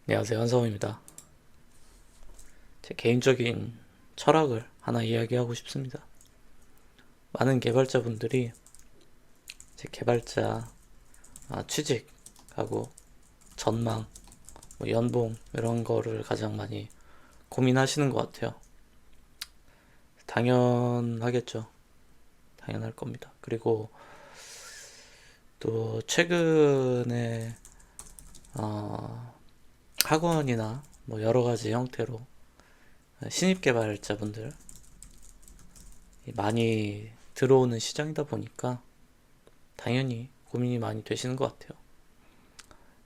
안녕하세요, 한성우입니다. 제 개인적인 철학을 하나 이야기하고 싶습니다. 많은 개발자분들이 제 개발자 취직하고 전망, 연봉 이런 거를 가장 많이 고민하시는 것 같아요. 당연하겠죠. 당연할 겁니다. 그리고 또 최근에 학원이나 여러 가지 형태로 신입 개발자분들 많이 들어오는 시장이다 보니까 당연히 고민이 많이 되시는 것 같아요.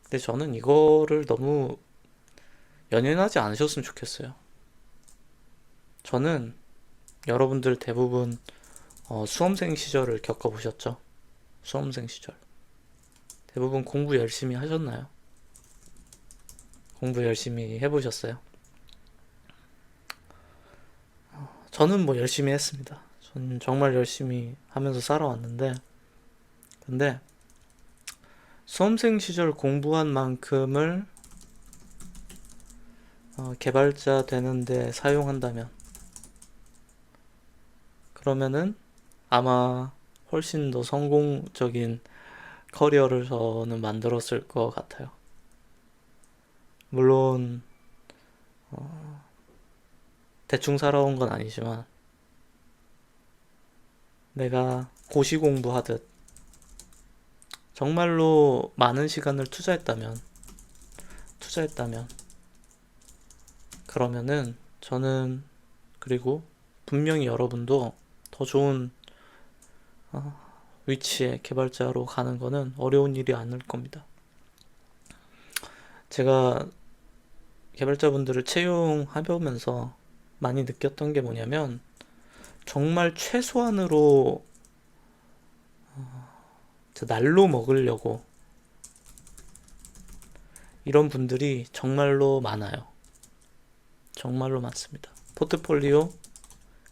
근데 저는 이거를 너무 연연하지 않으셨으면 좋겠어요. 저는 여러분들 대부분 수험생 시절을 겪어보셨죠? 수험생 시절. 대부분 공부 열심히 하셨나요? 공부 열심히 해보셨어요? 저는 열심히 했습니다. 저는 정말 열심히 하면서 살아왔는데, 근데 수험생 시절 공부한 만큼을 개발자 되는데 사용한다면, 그러면은 아마 훨씬 더 성공적인 커리어를 저는 만들었을 것 같아요. 물론 대충 살아온 건 아니지만 내가 고시 공부하듯 정말로 많은 시간을 투자했다면 그러면은 저는, 그리고 분명히 여러분도 더 좋은 위치의 개발자로 가는 거는 어려운 일이 아닐 겁니다. 제가 개발자분들을 채용해보면서 많이 느꼈던 게 뭐냐면, 정말 최소한으로 날로 먹으려고 이런 분들이 정말로 많아요. 정말로 많습니다. 포트폴리오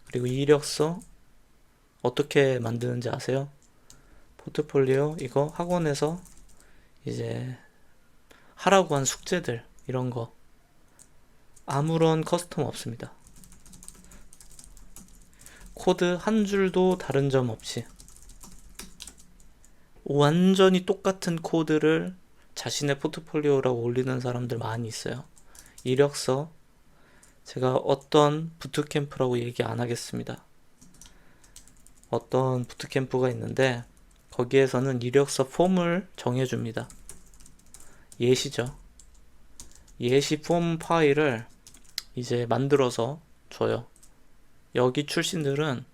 그리고 이력서 어떻게 만드는지 아세요? 포트폴리오 이거 학원에서 이제 하라고 한 숙제들 이런 거 아무런 커스텀 없습니다. 코드 한 줄도 다른 점 없이 완전히 똑같은 코드를 자신의 포트폴리오라고 올리는 사람들 많이 있어요. 이력서, 제가 어떤 부트캠프라고 얘기 안 하겠습니다. 어떤 부트캠프가 있는데 거기에서는 이력서 폼을 정해줍니다. 예시죠. 예시 폼 파일을 이제 만들어서 줘요. 여기 출신들은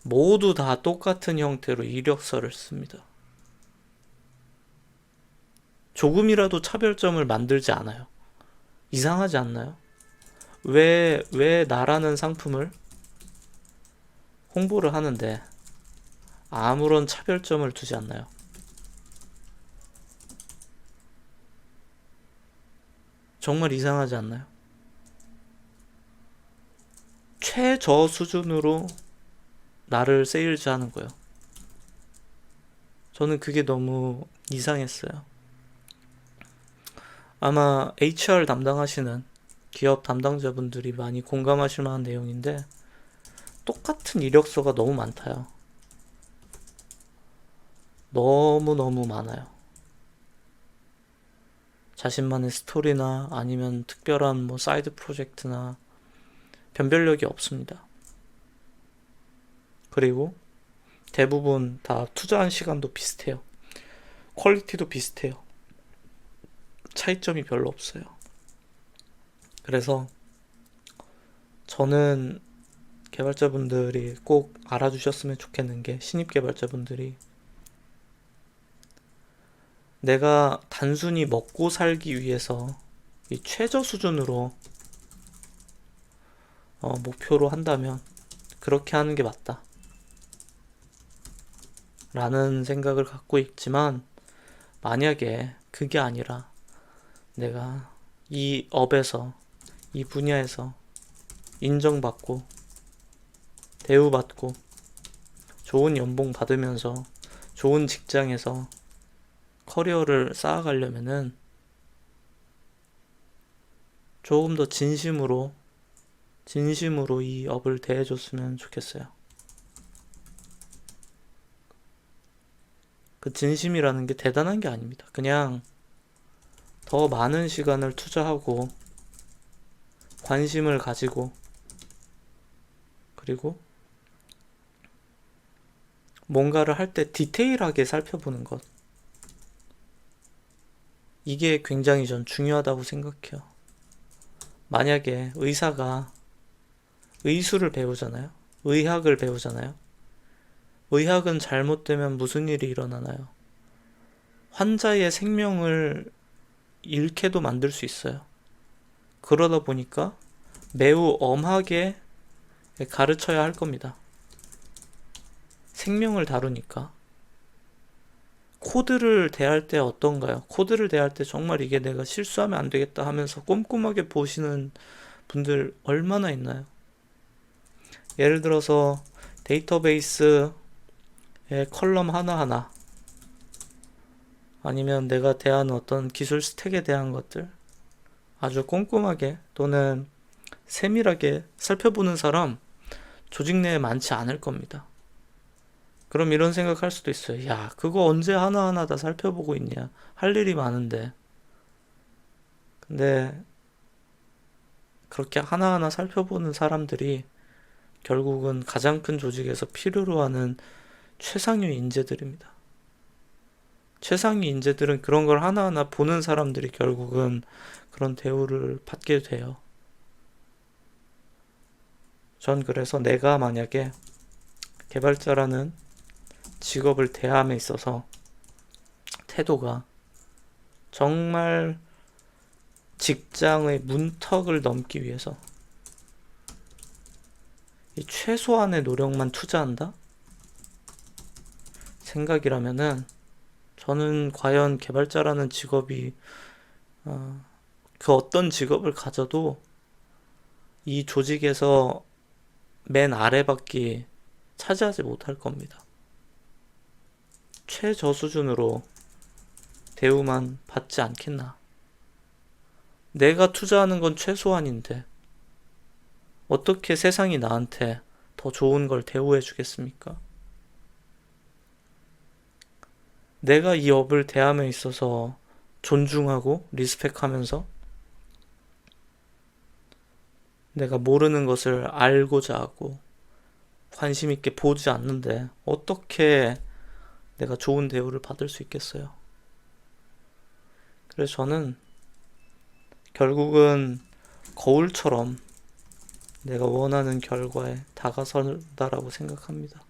모두 다 똑같은 형태로 이력서를 씁니다. 조금이라도 차별점을 만들지 않아요. 이상하지 않나요? 왜 나라는 상품을 홍보를 하는데 아무런 차별점을 두지 않나요? 정말 이상하지 않나요? 최저 수준으로 나를 세일즈 하는 거예요. 저는 그게 너무 이상했어요. 아마 HR 담당하시는 기업 담당자분들이 많이 공감하실 만한 내용인데, 똑같은 이력서가 너무 많다요. 너무너무 많아요. 자신만의 스토리나 아니면 특별한 사이드 프로젝트나 변별력이 없습니다. 그리고 대부분 다 투자한 시간도 비슷해요. 퀄리티도 비슷해요. 차이점이 별로 없어요. 그래서 저는 개발자분들이 꼭 알아주셨으면 좋겠는 게, 신입 개발자분들이 내가 단순히 먹고 살기 위해서 이 최저 수준으로 목표로 한다면 그렇게 하는 게 맞다 라는 생각을 갖고 있지만, 만약에 그게 아니라 내가 이 업에서, 이 분야에서 인정받고 대우받고 좋은 연봉 받으면서 좋은 직장에서 커리어를 쌓아가려면은 조금 더 진심으로 이 업을 대해줬으면 좋겠어요. 그 진심이라는 게 대단한 게 아닙니다. 그냥 더 많은 시간을 투자하고 관심을 가지고 그리고 뭔가를 할 때 디테일하게 살펴보는 것. 이게 굉장히 전 중요하다고 생각해요. 만약에 의사가 의술을 배우잖아요. 의학을 배우잖아요. 의학은 잘못되면 무슨 일이 일어나나요? 환자의 생명을 잃게도 만들 수 있어요. 그러다 보니까 매우 엄하게 가르쳐야 할 겁니다. 생명을 다루니까. 코드를 대할 때 어떤가요? 코드를 대할 때 정말 이게 내가 실수하면 안 되겠다 하면서 꼼꼼하게 보시는 분들 얼마나 있나요? 예를 들어서 데이터베이스의 컬럼 하나하나 아니면 내가 대하는 어떤 기술 스택에 대한 것들 아주 꼼꼼하게 또는 세밀하게 살펴보는 사람 조직 내에 많지 않을 겁니다. 그럼 이런 생각할 수도 있어요. 야, 그거 언제 하나하나 다 살펴보고 있냐? 할 일이 많은데. 근데 그렇게 하나하나 살펴보는 사람들이 결국은 가장 큰 조직에서 필요로 하는 최상위 인재들입니다. 최상위 인재들은 그런 걸 하나하나 보는 사람들이 결국은 그런 대우를 받게 돼요. 전 그래서 내가 만약에 개발자라는 직업을 대함에 있어서 태도가 정말 직장의 문턱을 넘기 위해서 이 최소한의 노력만 투자한다? 생각이라면은 저는 과연 개발자라는 직업이 그 어떤 직업을 가져도 이 조직에서 맨 아래밖에 차지하지 못할 겁니다. 최저 수준으로 대우만 받지 않겠나. 내가 투자하는 건 최소한인데 어떻게 세상이 나한테 더 좋은 걸 대우해 주겠습니까? 내가 이 업을 대함에 있어서 존중하고 리스펙하면서 내가 모르는 것을 알고자 하고 관심 있게 보지 않는데 어떻게 내가 좋은 대우를 받을 수 있겠어요? 그래서 저는 결국은 거울처럼 내가 원하는 결과에 다가선다라고 생각합니다.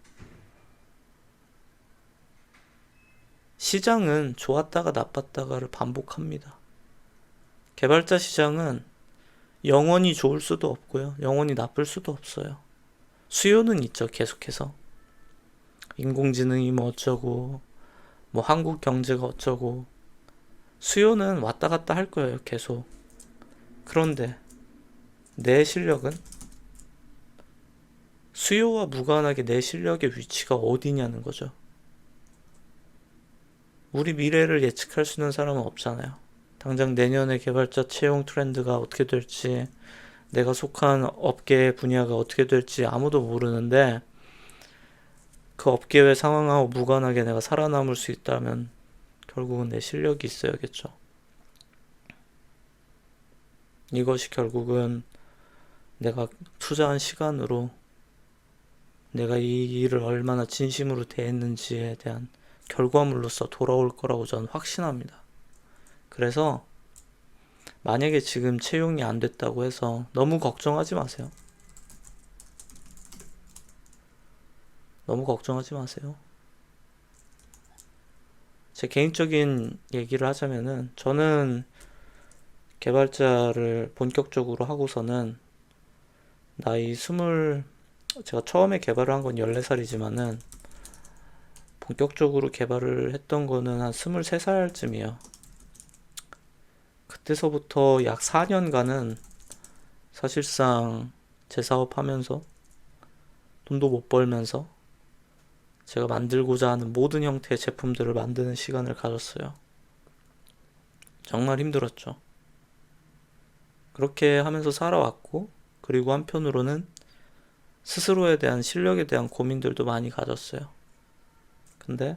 시장은 좋았다가 나빴다가를 반복합니다. 개발자 시장은 영원히 좋을 수도 없고요. 영원히 나쁠 수도 없어요. 수요는 있죠, 계속해서. 인공지능이 뭐 어쩌고, 뭐 한국 경제가 어쩌고. 수요는 왔다 갔다 할 거예요, 계속. 그런데 내 실력은 수요와 무관하게 내 실력의 위치가 어디냐는 거죠. 우리 미래를 예측할 수 있는 사람은 없잖아요. 당장 내년에 개발자 채용 트렌드가 어떻게 될지, 내가 속한 업계 분야가 어떻게 될지 아무도 모르는데 그 업계의 상황하고 무관하게 내가 살아남을 수 있다면 결국은 내 실력이 있어야겠죠. 이것이 결국은 내가 투자한 시간으로 내가 이 일을 얼마나 진심으로 대했는지에 대한 결과물로서 돌아올 거라고 저는 확신합니다. 그래서 만약에 지금 채용이 안 됐다고 해서 너무 걱정하지 마세요. 너무 걱정하지 마세요. 제 개인적인 얘기를 하자면은 저는 개발자를 본격적으로 하고서는 나이 제가 처음에 개발을 한 건 14살이지만은 본격적으로 개발을 했던 거는 한 23살쯤이에요. 그때서부터 약 4년간은 사실상 제 사업하면서 돈도 못 벌면서 제가 만들고자 하는 모든 형태의 제품들을 만드는 시간을 가졌어요. 정말 힘들었죠. 그렇게 하면서 살아왔고, 그리고 한편으로는 스스로에 대한 실력에 대한 고민들도 많이 가졌어요. 근데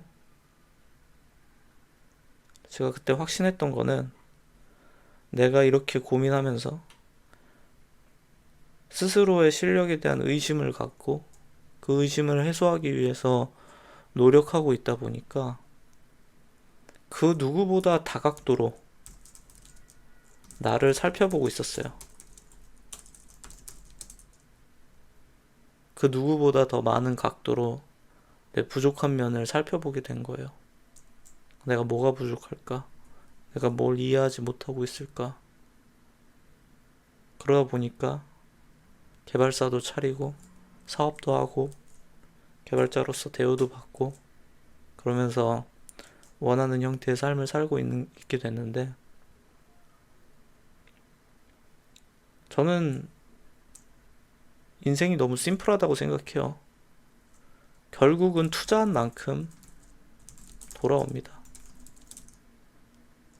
제가 그때 확신했던 거는 내가 이렇게 고민하면서 스스로의 실력에 대한 의심을 갖고 그 의심을 해소하기 위해서 노력하고 있다 보니까 그 누구보다 다각도로 나를 살펴보고 있었어요. 그 누구보다 더 많은 각도로 내 부족한 면을 살펴보게 된 거예요. 내가 뭐가 부족할까? 내가 뭘 이해하지 못하고 있을까? 그러다 보니까 개발사도 차리고 사업도 하고 개발자로서 대우도 받고 그러면서 원하는 형태의 삶을 살고 있게 됐는데 저는 인생이 너무 심플하다고 생각해요. 결국은 투자한 만큼 돌아옵니다.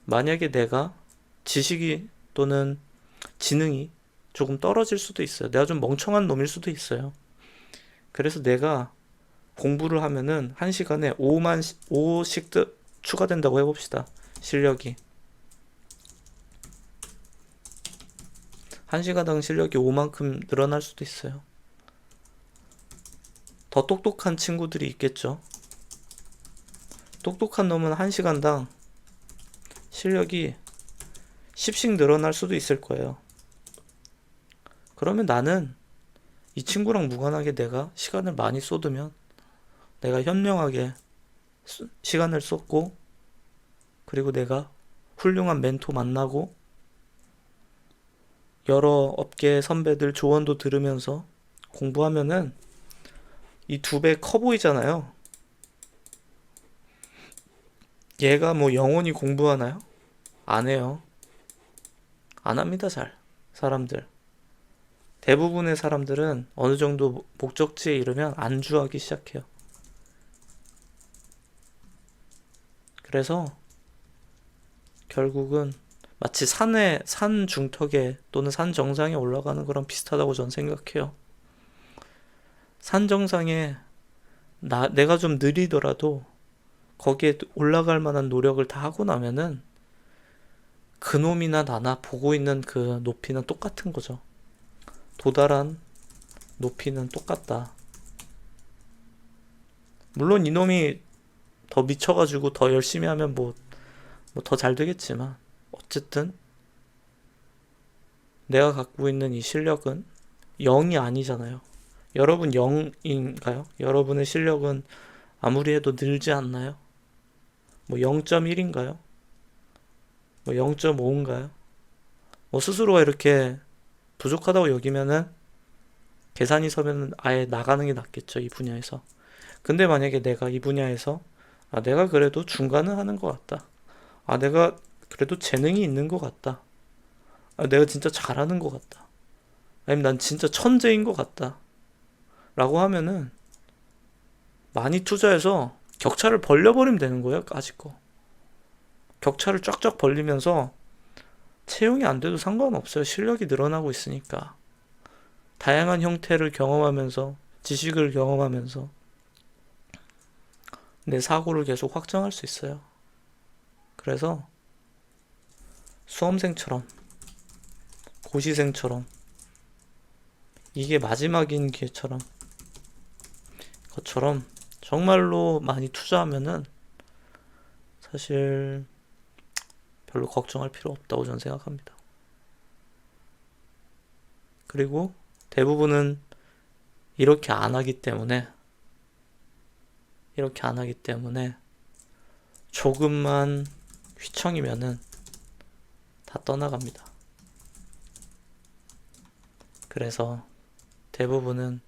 만약에 내가 지식이 또는 지능이 조금 떨어질 수도 있어요. 내가 좀 멍청한 놈일 수도 있어요. 그래서 내가 공부를 하면은 1시간에 5씩 추가된다고 해봅시다. 실력이. 1시간당 실력이 5만큼 늘어날 수도 있어요. 더 똑똑한 친구들이 있겠죠. 똑똑한 놈은 1시간당 실력이 10씩 늘어날 수도 있을 거예요. 그러면 나는 이 친구랑 무관하게 내가 시간을 많이 쏟으면 내가 현명하게 시간을 썼고 그리고 내가 훌륭한 멘토 만나고 여러 업계 선배들 조언도 들으면서 공부하면은 이 2배 커 보이잖아요. 얘가 뭐 영원히 공부하나요? 안 해요. 안 합니다, 잘. 사람들. 대부분의 사람들은 어느 정도 목적지에 이르면 안주하기 시작해요. 그래서 결국은 마치 산 중턱에 또는 산 정상에 올라가는 거랑 비슷하다고 전 생각해요. 산 정상에 내가 좀 느리더라도 거기에 올라갈 만한 노력을 다 하고 나면은 그놈이나 나나 보고 있는 그 높이는 똑같은 거죠. 도달한 높이는 똑같다. 물론 이놈이 더 미쳐가지고 더 열심히 하면 뭐 더 잘 되겠지만 어쨌든 내가 갖고 있는 이 실력은 0이 아니잖아요. 여러분 0인가요? 여러분의 실력은 아무리 해도 늘지 않나요? 뭐 0.1인가요? 뭐 0.5인가요? 뭐 스스로가 이렇게 부족하다고 여기면은 계산이 서면 아예 나가는 게 낫겠죠, 이 분야에서. 근데 만약에 내가 이 분야에서 내가 그래도 중간은 하는 것 같다. 내가 그래도 재능이 있는 것 같다. 내가 진짜 잘하는 것 같다. 아니면 난 진짜 천재인 것 같다. 라고 하면은 많이 투자해서 격차를 벌려버리면 되는 거예요, 까짓 거. 격차를 쫙쫙 벌리면서 채용이 안 돼도 상관없어요. 실력이 늘어나고 있으니까. 다양한 형태를 경험하면서, 지식을 경험하면서 내 사고를 계속 확장할 수 있어요. 그래서 수험생처럼, 고시생처럼, 이게 마지막인 기회처럼, 것처럼 정말로 많이 투자하면은 사실 별로 걱정할 필요 없다고 저는 생각합니다. 그리고 대부분은 이렇게 안 하기 때문에 조금만 휘청이면은 다 떠나갑니다. 그래서 대부분은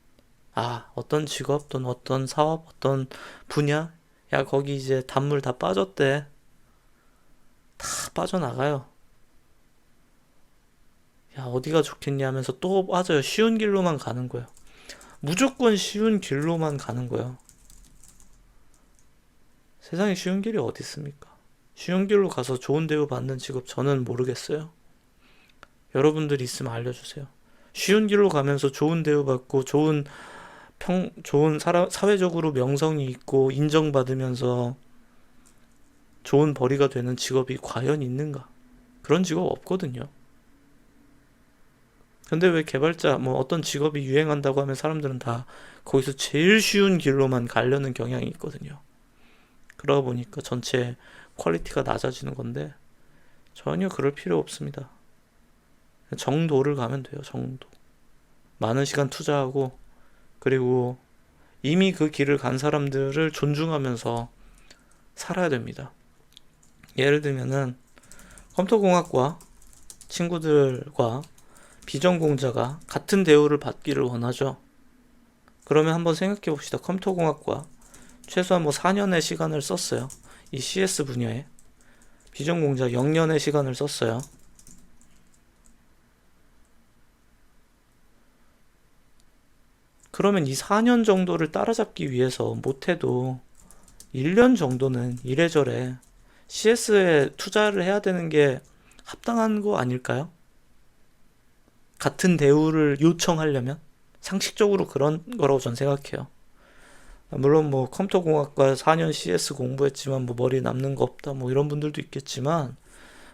어떤 직업 또는 어떤 사업, 어떤 분야, 야, 거기 이제 단물 다 빠졌대. 다 빠져나가요. 야, 어디가 좋겠냐 하면서 또 빠져요. 쉬운 길로만 가는 거예요. 무조건 쉬운 길로만 가는 거예요. 세상에 쉬운 길이 어디 있습니까? 쉬운 길로 가서 좋은 대우 받는 직업 저는 모르겠어요. 여러분들이 있으면 알려주세요. 쉬운 길로 가면서 좋은 대우받고 좋은 사회적으로 명성이 있고 인정받으면서 좋은 벌이가 되는 직업이 과연 있는가? 그런 직업 없거든요. 근데 왜 개발자, 뭐 어떤 직업이 유행한다고 하면 사람들은 다 거기서 제일 쉬운 길로만 가려는 경향이 있거든요. 그러다 보니까 전체 퀄리티가 낮아지는 건데 전혀 그럴 필요 없습니다. 정도를 가면 돼요, 정도. 많은 시간 투자하고, 그리고 이미 그 길을 간 사람들을 존중하면서 살아야 됩니다. 예를 들면은 컴퓨터공학과 친구들과 비전공자가 같은 대우를 받기를 원하죠. 그러면 한번 생각해 봅시다. 컴퓨터공학과 최소한 뭐 4년의 시간을 썼어요. 이 CS 분야에. 비전공자 0년의 시간을 썼어요. 그러면 이 4년 정도를 따라잡기 위해서 못해도 1년 정도는 이래저래 CS에 투자를 해야 되는 게 합당한 거 아닐까요? 같은 대우를 요청하려면 상식적으로 그런 거라고 전 생각해요. 물론 뭐 컴퓨터공학과 4년 CS 공부했지만 뭐 머리에 남는 거 없다 뭐 이런 분들도 있겠지만,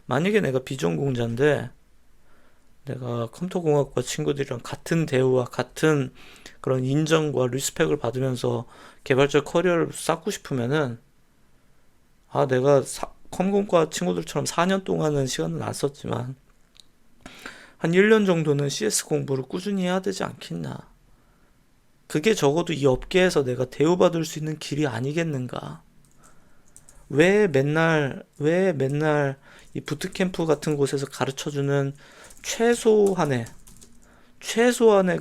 만약에 내가 비전공자인데 내가 컴퓨터공학과 친구들이랑 같은 대우와 같은 그런 인정과 리스펙을 받으면서 개발자 커리어를 쌓고 싶으면은, 내가 컴공과 친구들처럼 4년 동안은 시간은 안 썼지만 한 1년 정도는 CS 공부를 꾸준히 해야 되지 않겠나. 그게 적어도 이 업계에서 내가 대우받을 수 있는 길이 아니겠는가. 왜 맨날 이 부트캠프 같은 곳에서 가르쳐주는 최소한의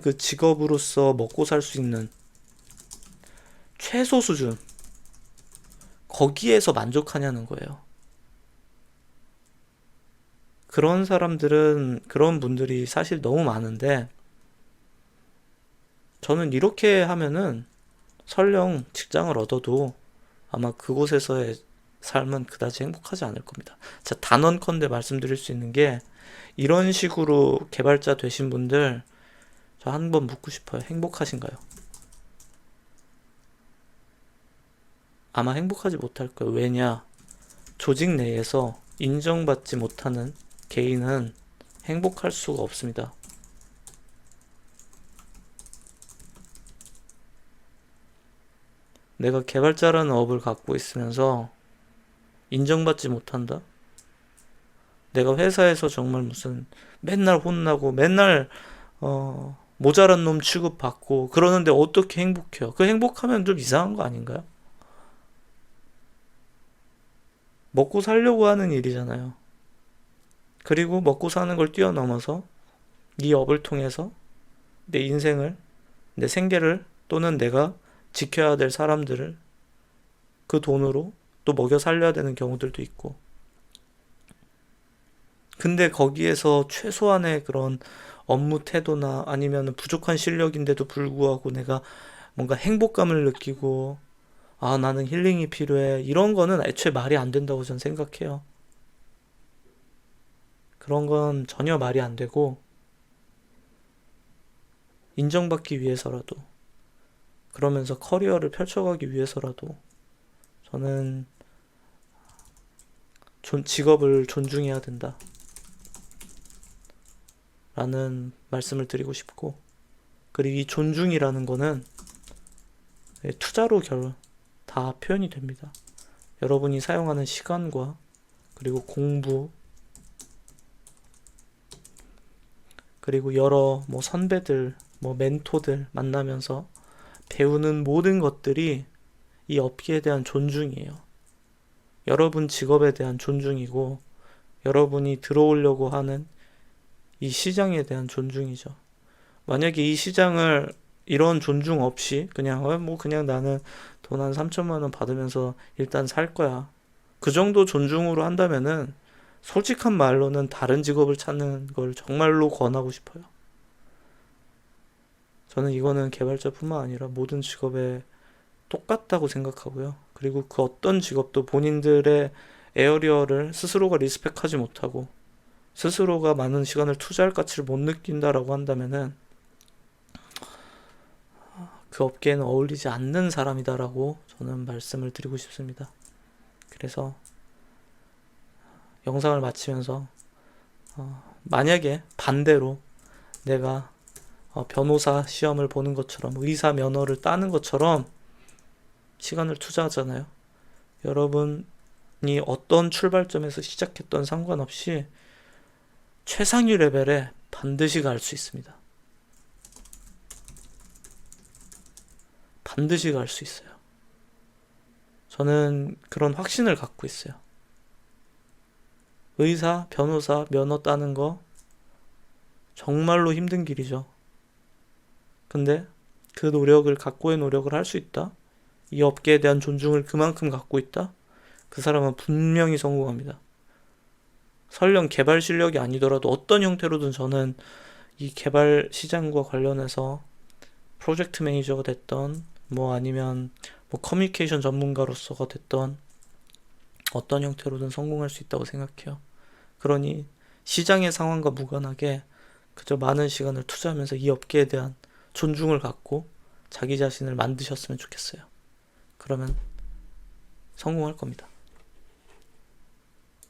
그 직업으로서 먹고 살 수 있는 최소 수준, 거기에서 만족하냐는 거예요. 그런 분들이 사실 너무 많은데, 저는 이렇게 하면은 설령 직장을 얻어도 아마 그곳에서의 삶은 그다지 행복하지 않을 겁니다. 자, 단언컨대 말씀드릴 수 있는 게, 이런 식으로 개발자 되신 분들, 저 한 번 묻고 싶어요. 행복하신가요? 아마 행복하지 못할 거예요. 왜냐? 조직 내에서 인정받지 못하는 개인은 행복할 수가 없습니다. 내가 개발자라는 업을 갖고 있으면서 인정받지 못한다? 내가 회사에서 정말 무슨 맨날 혼나고 맨날 모자란 놈 취급받고 그러는데 어떻게 행복해요? 그 행복하면 좀 이상한 거 아닌가요? 먹고 살려고 하는 일이잖아요. 그리고 먹고 사는 걸 뛰어넘어서 이 업을 통해서 내 인생을, 내 생계를, 또는 내가 지켜야 될 사람들을 그 돈으로 또 먹여 살려야 되는 경우들도 있고. 근데 거기에서 최소한의 그런 업무 태도나 아니면 부족한 실력인데도 불구하고 내가 뭔가 행복감을 느끼고, 나는 힐링이 필요해, 이런 거는 애초에 말이 안 된다고 저는 생각해요. 그런 건 전혀 말이 안 되고, 인정받기 위해서라도, 그러면서 커리어를 펼쳐가기 위해서라도 저는 직업을 존중해야 된다 라는 말씀을 드리고 싶고, 그리고 이 존중이라는 거는 투자로 다 표현이 됩니다. 여러분이 사용하는 시간과, 그리고 공부, 그리고 여러 뭐 선배들, 뭐 멘토들 만나면서 배우는 모든 것들이 이 업계에 대한 존중이에요. 여러분 직업에 대한 존중이고, 여러분이 들어오려고 하는 이 시장에 대한 존중이죠. 만약에 이 시장을 이런 존중 없이 그냥 그냥 나는 돈 한 3천만 원 받으면서 일단 살 거야, 그 정도 존중으로 한다면은 솔직한 말로는 다른 직업을 찾는 걸 정말로 권하고 싶어요. 저는 이거는 개발자뿐만 아니라 모든 직업에 똑같다고 생각하고요. 그리고 그 어떤 직업도 본인들의 에어리어를 스스로가 리스펙하지 못하고 스스로가 많은 시간을 투자할 가치를 못 느낀다라고 한다면은 그 업계에는 어울리지 않는 사람이다라고 저는 말씀을 드리고 싶습니다. 그래서 영상을 마치면서 만약에 반대로 내가 변호사 시험을 보는 것처럼 의사 면허를 따는 것처럼 시간을 투자하잖아요. 여러분이 어떤 출발점에서 시작했던 상관없이 최상위 레벨에 반드시 갈 수 있습니다. 반드시 갈 수 있어요. 저는 그런 확신을 갖고 있어요. 의사, 변호사, 면허 따는 거 정말로 힘든 길이죠. 근데 그 노력을, 각고의 노력을 할 수 있다? 이 업계에 대한 존중을 그만큼 갖고 있다? 그 사람은 분명히 성공합니다. 설령 개발 실력이 아니더라도 어떤 형태로든 저는 이 개발 시장과 관련해서 프로젝트 매니저가 됐던 아니면 커뮤니케이션 전문가로서가 됐던 어떤 형태로든 성공할 수 있다고 생각해요. 그러니 시장의 상황과 무관하게 그저 많은 시간을 투자하면서 이 업계에 대한 존중을 갖고 자기 자신을 만드셨으면 좋겠어요. 그러면 성공할 겁니다.